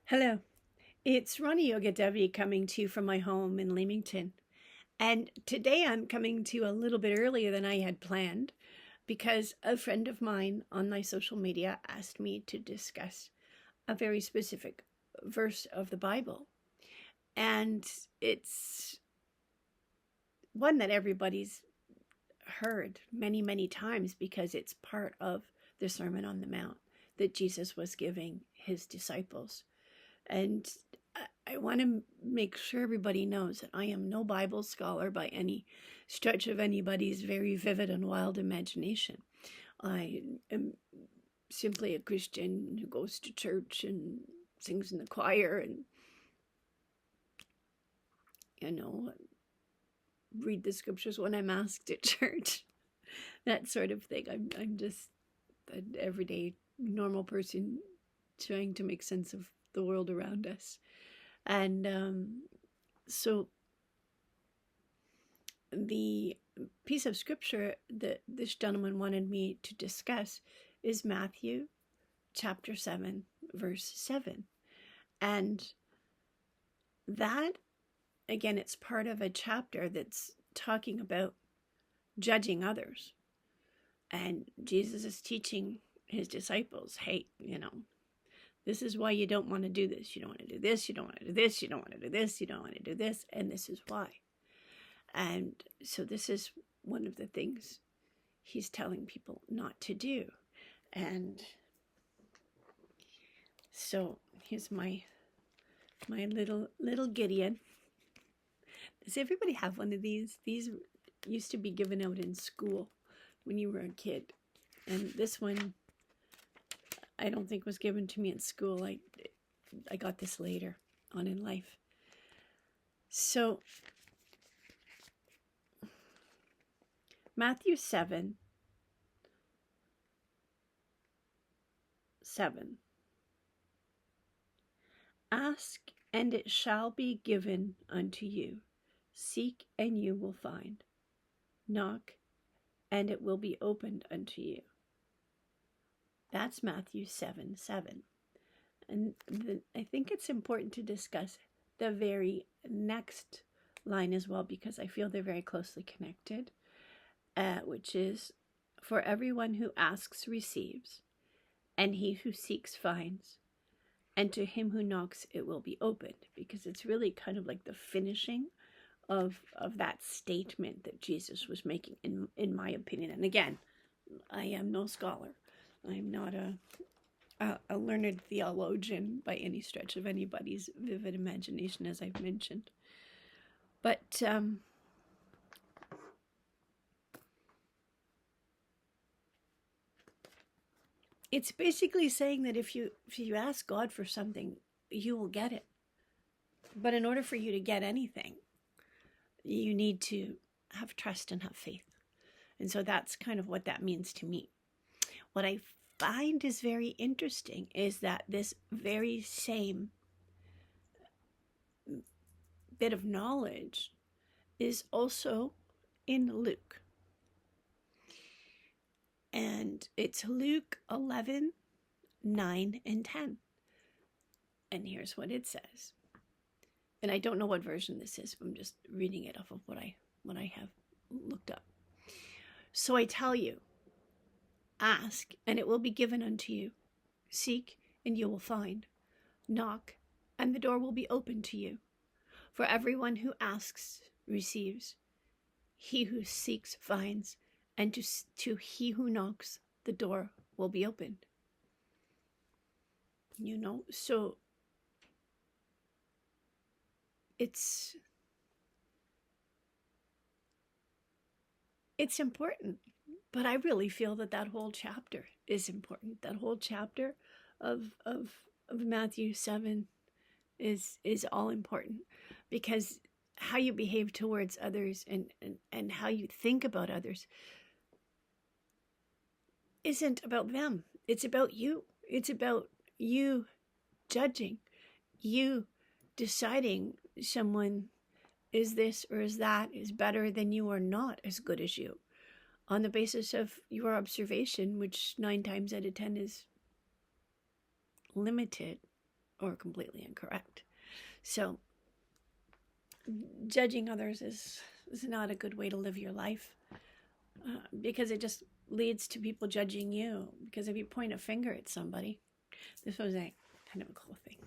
Hello, it's RaniYogaDevi coming to you from my home in Leamington. And today I'm coming to you a little bit earlier than I had planned because a friend of mine on my social media asked me to discuss a very specific verse of the Bible. And it's one that everybody's heard many, many times because it's part of the Sermon on the Mount that Jesus was giving his disciples. And I want to make sure everybody knows that I am no Bible scholar by any stretch of anybody's very vivid and wild imagination. I am simply a Christian who goes to church and sings in the choir and, read the scriptures when I'm asked at church, that sort of thing. I'm just an everyday normal person trying to make sense of the world around us. And so the piece of scripture that this gentleman wanted me to discuss is Matthew chapter 7, verse 7. And that, again, it's part of a chapter that's talking about judging others. And Jesus is teaching his disciples, hey, this is why you don't want to do this. You don't want to do this. You don't want to do this. You don't want to do this. You don't want to do this. And this is why. And so this is one of the things he's telling people not to do. And so here's my little Gideon. Does everybody have one of these? These used to be given out in school when you were a kid. And this one, I don't think was given to me in school. I got this later on in life. So Matthew 7, 7. Ask, and it shall be given unto you. Seek, and you will find. Knock, and it will be opened unto you. That's Matthew 7, 7. And I think it's important to discuss the very next line as well, because I feel they're very closely connected, which is, for everyone who asks receives, and he who seeks finds, and to him who knocks it will be opened, because it's really kind of like the finishing of that statement that Jesus was making, in my opinion. And again, I am no scholar. I'm not a learned theologian by any stretch of anybody's vivid imagination, as I've mentioned. But it's basically saying that if you ask God for something, you will get it. But in order for you to get anything, you need to have trust and have faith. And so that's kind of what that means to me. What I find is very interesting is that this very same bit of knowledge is also in Luke. And it's Luke 11, 9, and 10. And here's what it says. And I don't know what version this is, but I'm just reading it off of what I have looked up. So I tell you, ask, and it will be given unto you. Seek, and you will find. Knock, and the door will be opened to you. For everyone who asks receives. He who seeks finds, and to he who knocks, the door will be opened. So it's important. But I really feel that whole chapter is important. That whole chapter of Matthew 7 is all important, because how you behave towards others and how you think about others isn't about them. It's about you. It's about you judging, you deciding someone is this or is that, is better than you or not as good as you, on the basis of your observation, which 9 times out of 10 is limited or completely incorrect. So judging others is not a good way to live your life, because it just leads to people judging you. Because if you point a finger at somebody, this was a kind of a cool thing.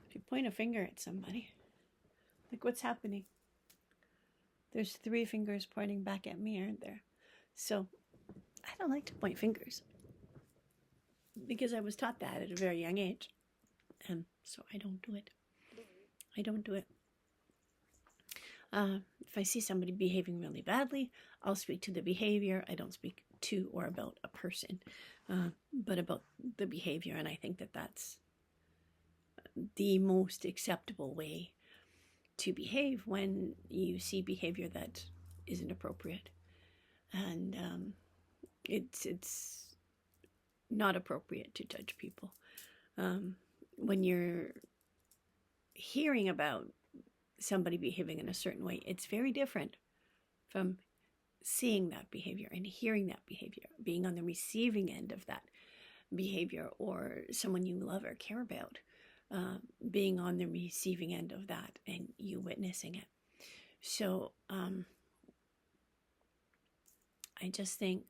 If you point a finger at somebody, like, what's happening? There's 3 fingers pointing back at me, aren't there? So I don't like to point fingers, because I was taught that at a very young age. And so I don't do it. I don't do it. If I see somebody behaving really badly, I'll speak to the behavior. I don't speak to or about a person, but about the behavior. And I think that that's the most acceptable way to behave when you see behavior that isn't appropriate. And it's not appropriate to judge people. When you're hearing about somebody behaving in a certain way, it's very different from seeing that behavior and hearing that behavior, being on the receiving end of that behavior, or someone you love or care about being on the receiving end of that and you witnessing it. So I just think,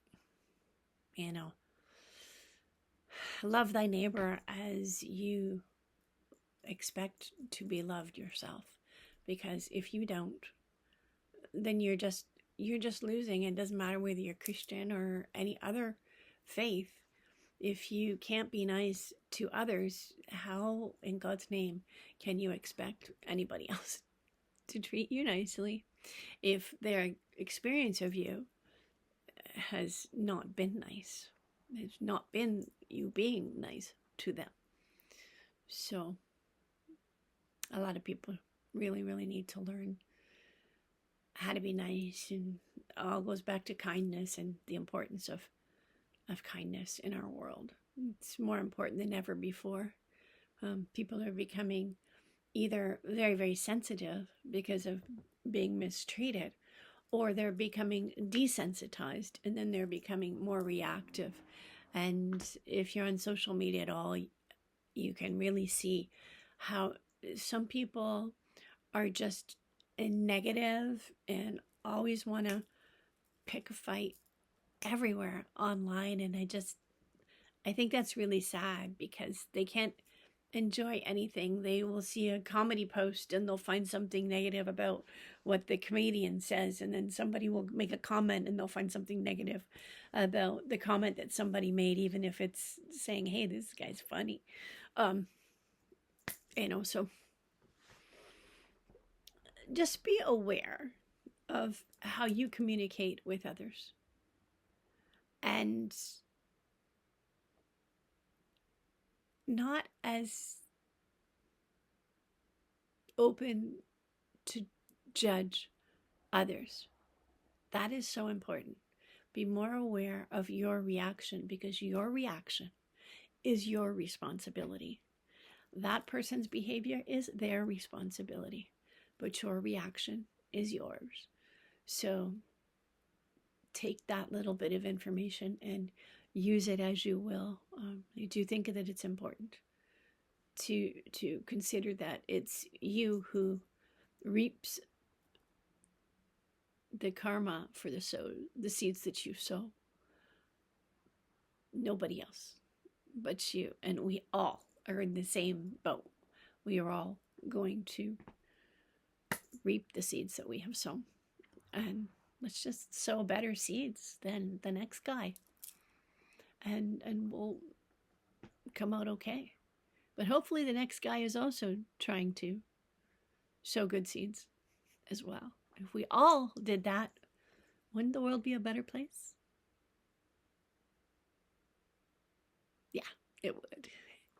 love thy neighbor as you expect to be loved yourself. Because if you don't, then you're just losing. It doesn't matter whether you're Christian or any other faith. If you can't be nice to others, how in God's name can you expect anybody else to treat you nicely if their experience of you has not been nice? It's not been you being nice to them. So a lot of people really, really need to learn how to be nice, and it all goes back to kindness and the importance of kindness in our world. It's more important than ever before. People are becoming either very, very sensitive because of being mistreated, or they're becoming desensitized, and then they're becoming more reactive. And if you're on social media at all, you can really see how some people are just negative and always want to pick a fight everywhere online. And I think that's really sad, because they can't enjoy anything. They will see a comedy post and they'll find something negative about what the comedian says, and then somebody will make a comment and they'll find something negative about the comment that somebody made, even if it's saying, hey, this guy's funny. So just be aware of how you communicate with others, and not as open to judge others. That is so important. Be more aware of your reaction, because your reaction is your responsibility. That person's behavior is their responsibility, but your reaction is yours. So take that little bit of information and use it as you will. I do think that it's important to consider that it's you who reaps the karma for the seeds that you sow. Nobody else but you. And we all are in the same boat. We are all going to reap the seeds that we have sown. And let's just sow better seeds than the next guy. And we'll come out okay. But hopefully the next guy is also trying to sow good seeds as well. If we all did that, wouldn't the world be a better place? Yeah, it would.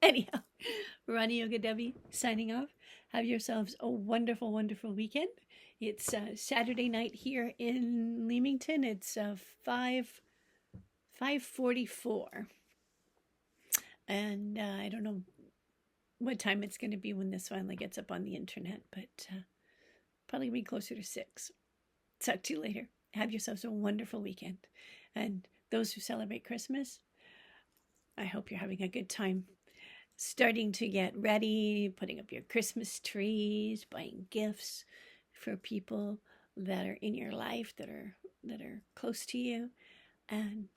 Anyhow, RaniYogaDevi signing off. Have yourselves a wonderful, wonderful weekend. It's Saturday night here in Leamington. It's 5:44. And I don't know what time it's going to be when this finally gets up on the internet, but probably be closer to 6. Talk to you later. Have yourselves a wonderful weekend. And those who celebrate Christmas, I hope you're having a good time starting to get ready, putting up your Christmas trees, buying gifts for people that are in your life, that are close to you, and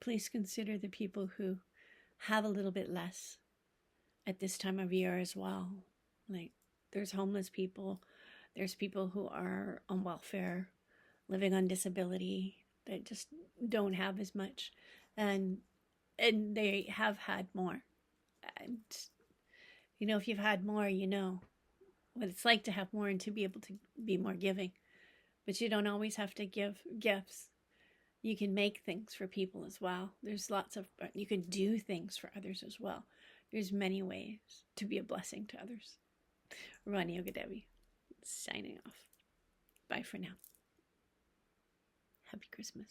please consider the people who have a little bit less at this time of year as well. Like, there's homeless people, there's people who are on welfare, living on disability, that just don't have as much, and they have had more. And if you've had more, you know what it's like to have more and to be able to be more giving. But you don't always have to give gifts. You can make things for people as well. There's lots of, you can do things for others as well. There's many ways to be a blessing to others. RaniYogaDevi, signing off. Bye for now. Happy Christmas.